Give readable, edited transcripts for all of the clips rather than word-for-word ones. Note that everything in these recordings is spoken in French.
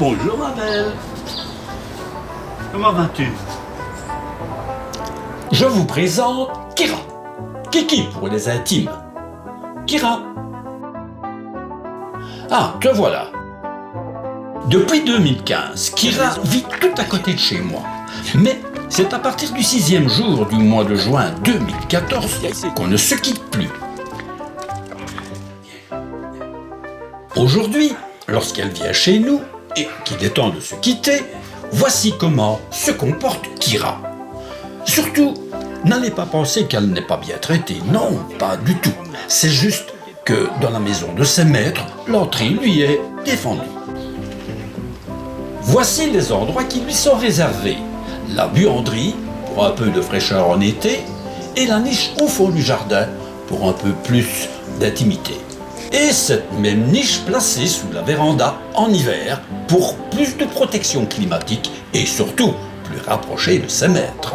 Bonjour ma belle. Comment vas-tu? Je vous présente Kira. Kiki pour les intimes. Kira. Ah, te voilà. Depuis 2015, Kira vit tout à côté de chez moi. Mais c'est à partir du 6e jour du mois de juin 2014 qu'on ne se quitte plus. Aujourd'hui, lorsqu'elle vient chez nous et qu'il est temps de se quitter, voici comment se comporte Kira. Surtout, n'allez pas penser qu'elle n'est pas bien traitée. Non, pas du tout. C'est juste que dans la maison de ses maîtres, l'entrée lui est défendue. Voici les endroits qui lui sont réservés. La buanderie, pour un peu de fraîcheur en été, et la niche au fond du jardin, pour un peu plus d'intimité. Et cette même niche placée sous la véranda en hiver, pour plus de protection climatique et surtout plus rapprochée de ses maîtres.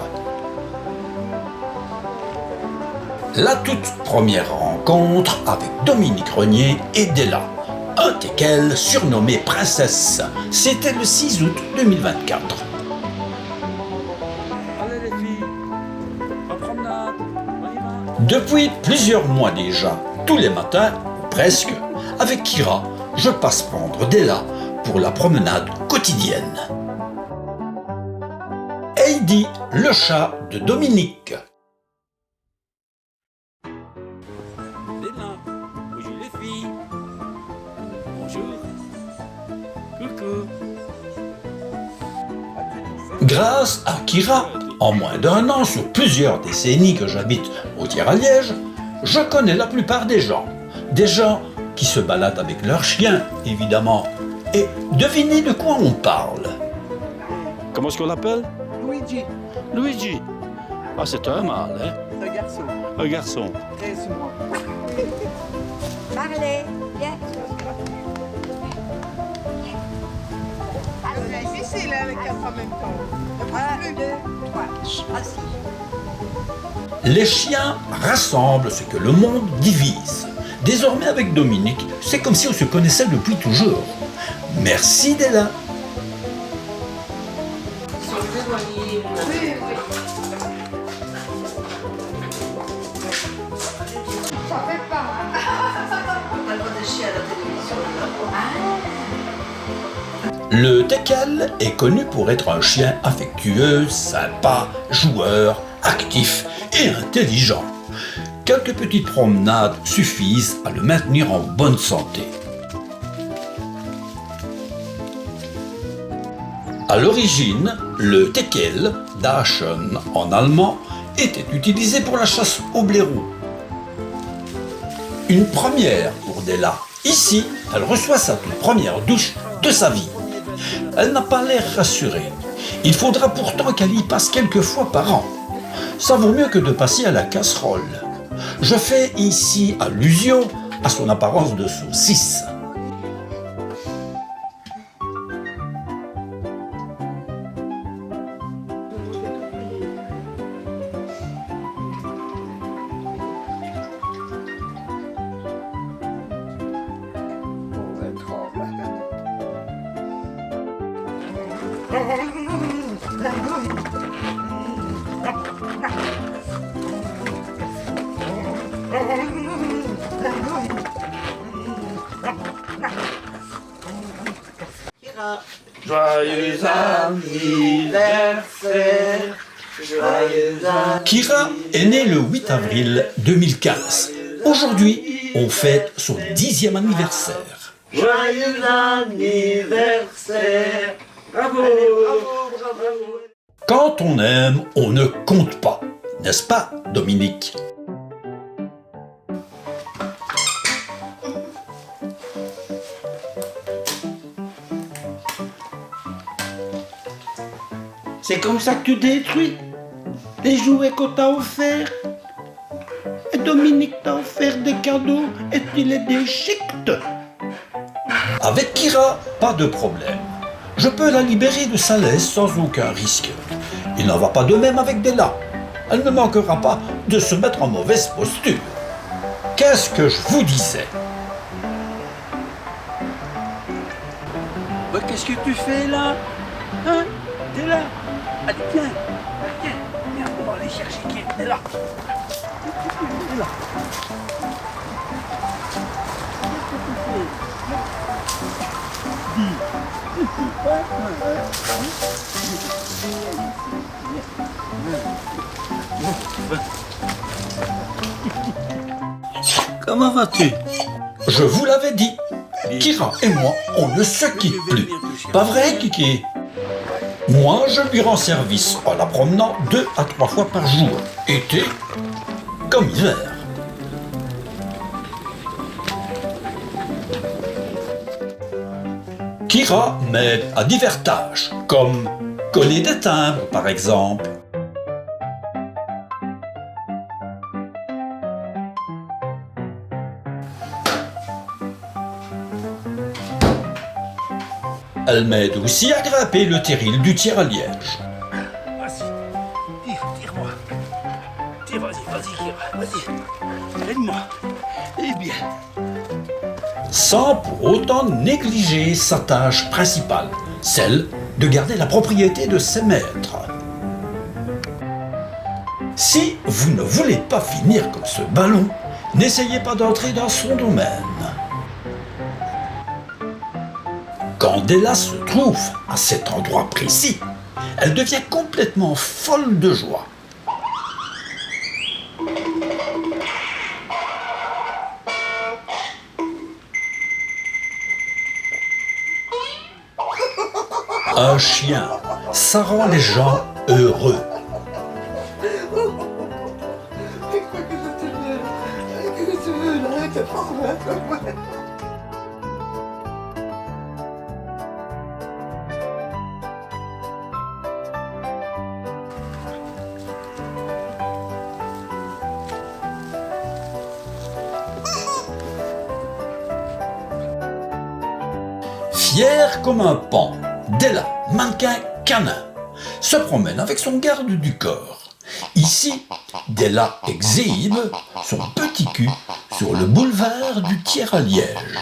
La toute première rencontre avec Dominique Renier et Della, un teckel surnommé Princesse. C'était le 6 août 2024. Allez les filles, en promenade, on y va. Depuis plusieurs mois déjà, tous les matins, ou presque, avec Kira, je passe prendre Della pour la promenade quotidienne. Heidi, le chat de Dominique. Della, bonjour les filles. Bonjour. Coucou. Grâce à Kira, en moins d'un an, sur plusieurs décennies que j'habite au Tiers-à-Liège, je connais la plupart des gens. Des gens qui se baladent avec leurs chiens, évidemment. Et devinez de quoi on parle. Comment est-ce qu'on l'appelle? Luigi, Luigi. Ah, c'est un mâle, hein? un garçon, Un garçon. 13 mois. Parlez, viens. C'est difficile avec quatre en même temps. Un, deux, trois. Assis. Les chiens rassemblent ce que le monde divise. Désormais avec Dominique, c'est comme si on se connaissait depuis toujours. Merci Della. Ils sont très éloignés. Oui, oui. Ça fait pas. On a le droit de chier à la télévision. Le teckel est connu pour être un chien affectueux, sympa, joueur, actif et intelligent. Quelques petites promenades suffisent à le maintenir en bonne santé. À l'origine, le teckel, Dachshund en allemand, était utilisé pour la chasse au blaireau. Une première pour Della. Ici, elle reçoit sa toute première douche de sa vie. Elle n'a pas l'air rassurée. Il faudra pourtant qu'elle y passe quelques fois par an. Ça vaut mieux que de passer à la casserole. Je fais ici allusion à son apparence de saucisse. Kira, Joyeux anniversaire, joyeux Kira est née le 8 avril 2015. Aujourd'hui, on fête son 10e anniversaire. Joyeux anniversaire. Bravo, bravo, bravo. Quand on aime, on ne compte pas. N'est-ce pas, Dominique? C'est comme ça que tu détruis les jouets qu'on t'a offerts. Et Dominique t'a offert des cadeaux et tu les déchiquetes. Avec Kira, pas de problème. Je peux la libérer de sa laisse sans aucun risque. Il n'en va pas de même avec Della. Elle ne manquera pas de se mettre en mauvaise posture. Qu'est-ce que je vous disais? Bah, qu'est-ce que tu fais là? Hein? T'es là? Allez, viens. Viens, viens, on va aller chercher qui est là. T'es là. Comment vas-tu? Je vous l'avais dit, Kira et moi, on ne se quitte plus. Pas vrai, Kiki? Moi, je lui rends service en la promenant 2 à 3 fois par jour, été comme hiver. Kira m'aide à divers tâches, comme coller des timbres par exemple. Elle m'aide aussi à grimper le terril du tir à liège. Vas-y, tire-moi. Tire, vas-y, Kira, vas-y. Aide-moi. Eh bien. Sans pour autant négliger sa tâche principale, celle de garder la propriété de ses maîtres. Si vous ne voulez pas finir comme ce ballon, n'essayez pas d'entrer dans son domaine. Quand Della se trouve à cet endroit précis, elle devient complètement folle de joie. Un chien, ça rend les gens heureux. Fière comme un paon, Della, mannequin canin, se promène avec son garde du corps. Ici, Della exhibe son petit cul sur le boulevard du tir à liège.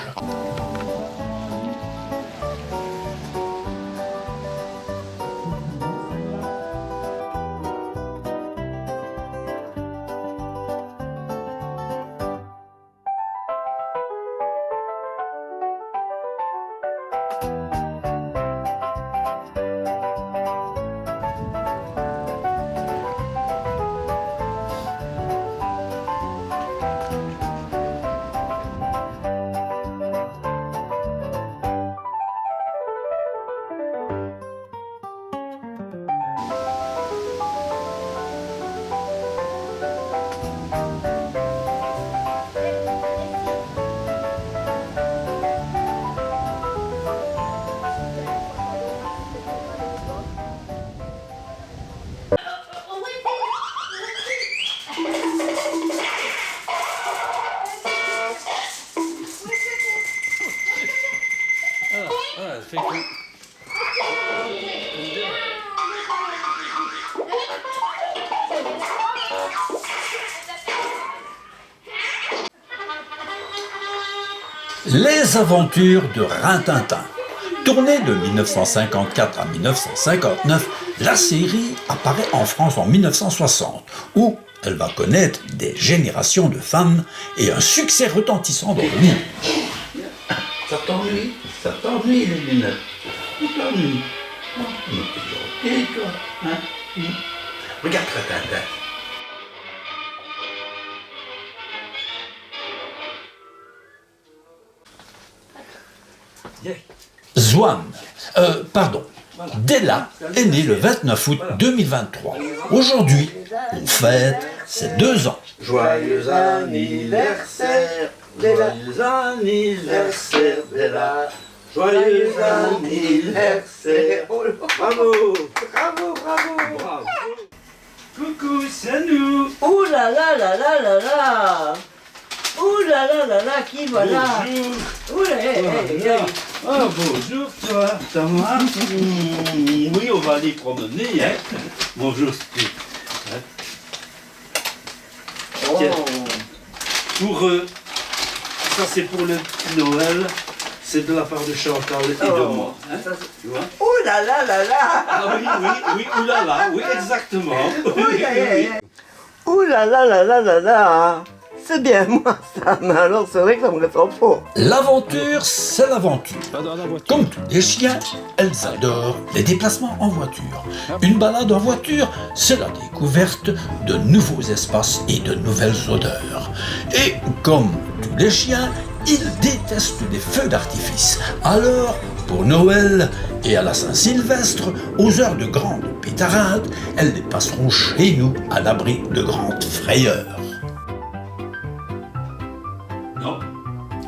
Les aventures de Rintintin. Tournée de 1954 à 1959, la série apparaît en France en 1960, où elle va connaître des générations de fans et un succès retentissant dans le monde. Ça t'ennuie les lunettes. Ça t'ennuie. Et toi, hein? Regarde Rintintin. Della est née le 29 août 2023. Aujourd'hui, on fête ses 2 ans. Joyeux anniversaire, joyeux anniversaire, Della. Joyeux anniversaire. Bravo, bravo, bravo, bravo. Coucou, c'est nous. Ouh là là là là là là. Ouh là là là là, qui voilà. Bonjour. Ouh là, hey, hey, hey. Ah, bonjour toi, ça va? Oui, on va aller promener, hein? Bonjour, Steve. Tiens, Oh. pour ça c'est pour le petit Noël, c'est de la part de Chantal et de moi. Hein, Ça, c'est- tu vois? Ouh là là là là. Ah oui, oui, oui, oulala, oui, exactement. Oui, Ouh oui, là oui. Ouh là là là là là là. C'est bien moi ça, mais alors c'est vrai que ça me reste faux. L'aventure, c'est l'aventure. Pas dans la voiture. Comme tous les chiens, elles adorent les déplacements en voiture. Une balade en voiture, c'est la découverte de nouveaux espaces et de nouvelles odeurs. Et comme tous les chiens, ils détestent les feux d'artifice. Alors, pour Noël et à la Saint-Sylvestre, aux heures de grande pétarade, elles les passeront chez nous à l'abri de grandes frayeurs. Non.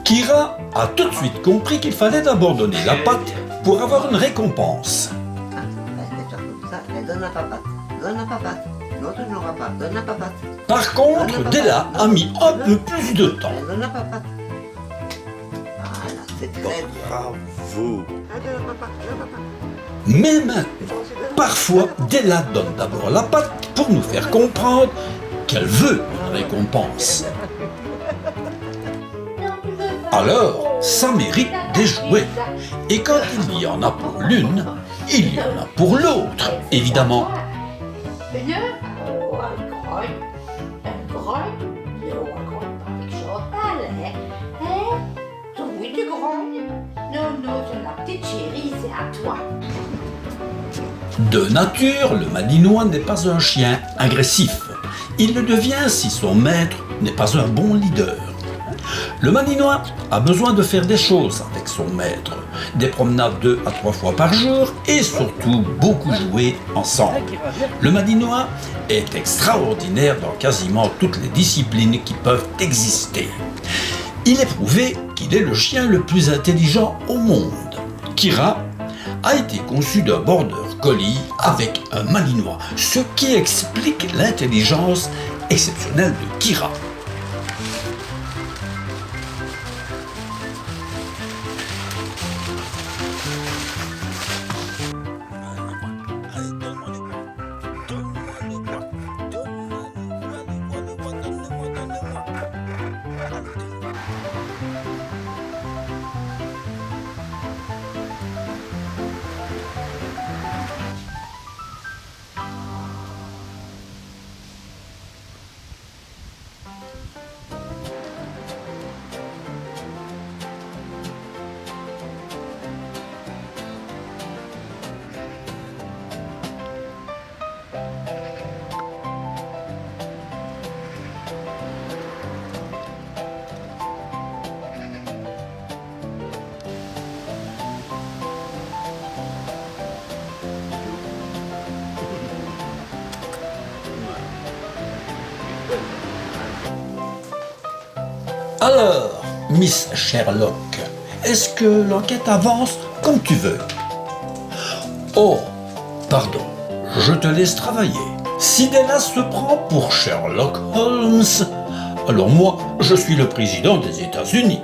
Kira a tout de suite compris qu'il fallait d'abord donner la patte pour avoir une récompense. Ah, fais ça comme ça, et donne la papate. Donne la papate. Non, tu n'auras pas. Donne la papate. Par contre, Della a mis un peu plus de temps. Donne la papate. Voilà, c'est très bien. Bravo. Ah, donne la papate, donne la papate. Mais maintenant, parfois, Della donne d'abord la patte pour nous faire comprendre qu'elle veut une récompense. Alors, ça mérite des jouets. Et quand il y en a pour l'une, il y en a pour l'autre, évidemment. Une grogne. Une grogne. Non, un grogne pas avec Chantal, hein? Hein? Oui, tu grognes. Non, non, c'est la petite chérie, c'est à toi. De nature, le malinois n'est pas un chien agressif. Il le devient si son maître n'est pas un bon leader. Le malinois a besoin de faire des choses avec son maître, des promenades 2 à 3 fois par jour et surtout beaucoup jouer ensemble. Le malinois est extraordinaire dans quasiment toutes les disciplines qui peuvent exister. Il est prouvé qu'il est le chien le plus intelligent au monde. Kira a été conçu d'un border collie avec un malinois, ce qui explique l'intelligence exceptionnelle de Kira. Alors, Miss Sherlock, est-ce que l'enquête avance comme tu veux? Oh, pardon, je te laisse travailler. Si Della se prend pour Sherlock Holmes, alors moi, je suis le président des États-Unis.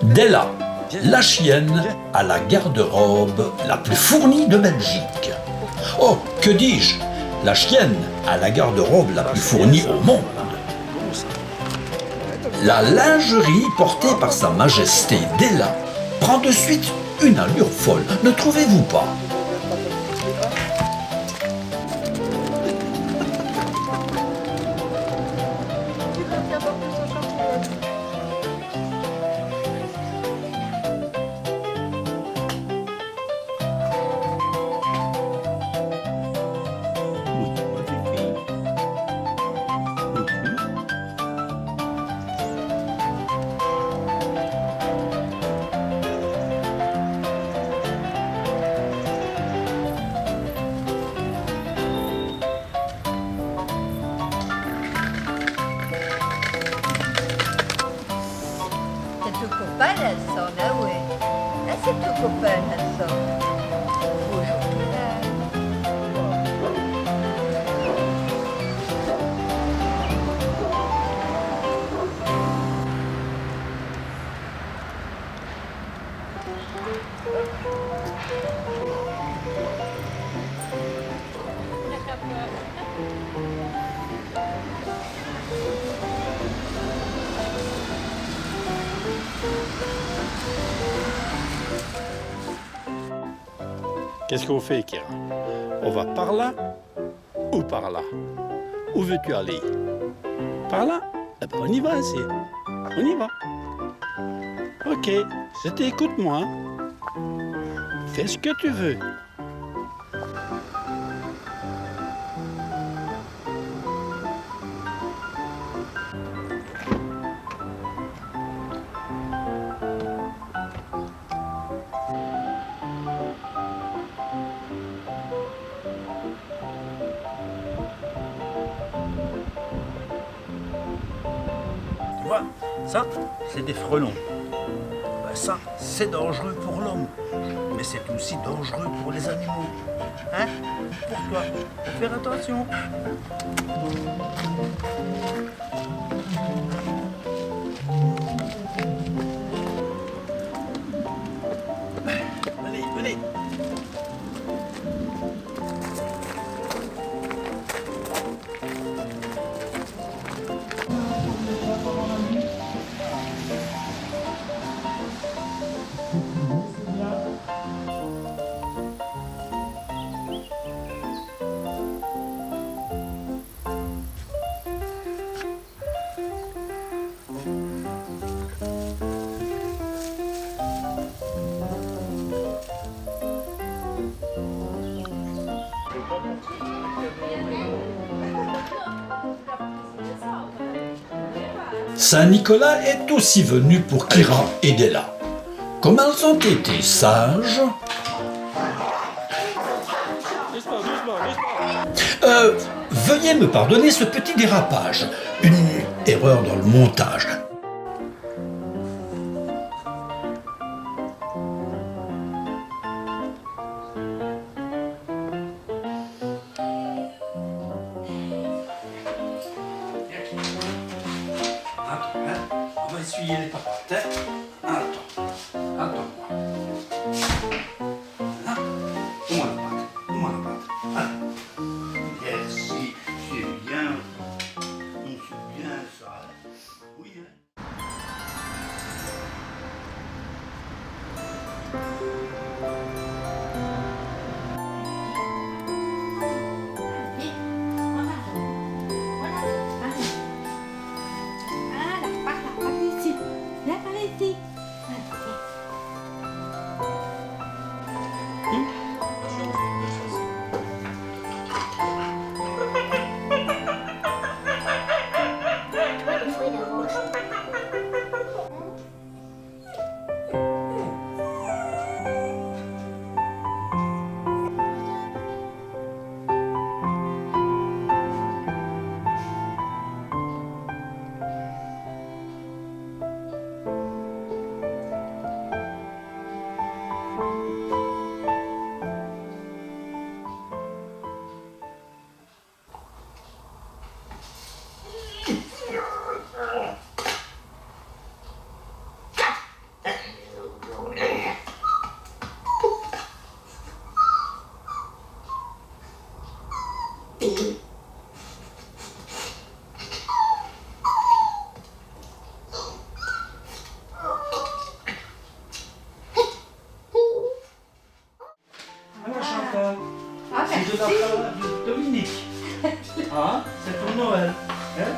Della, la chienne à la garde-robe la plus fournie de Belgique. Oh, que dis-je? La chienne à la garde-robe la plus fournie au monde. La lingerie portée par Sa Majesté Della prend de suite une allure folle, ne trouvez-vous pas? Qu'est-ce qu'on fait, Kira? On va par là ou par là? Où veux-tu aller? Par là? Eh ben, on y va, ainsi. On y va. Ok, je t'écoute, moi. Fais ce que tu veux. Tu vois, ça, c'est des frelons. Ben ça, c'est dangereux pour l'homme. Mais c'est aussi dangereux pour les animaux. Hein? Pour toi, faut faire attention. Allez, venez. Saint-Nicolas est aussi venu pour Kira et Della. Comme elles ont été sages, veuillez me pardonner ce petit dérapage, une erreur dans le montage. Attends, hein, on va essuyer les papates. Attends, attends-moi. Là, donne-moi la pâte, donne-moi la pâte. Ah. Merci, c'est bien. C'est bien ça. Oui, hein. Allez, en avant. Voilà, allez. Ah, la part ici. La part ici. Allez. Voilà, Chantal. Ah, C'est de la merci. part de Dominique. Ah, c'est pour Noël. Hein?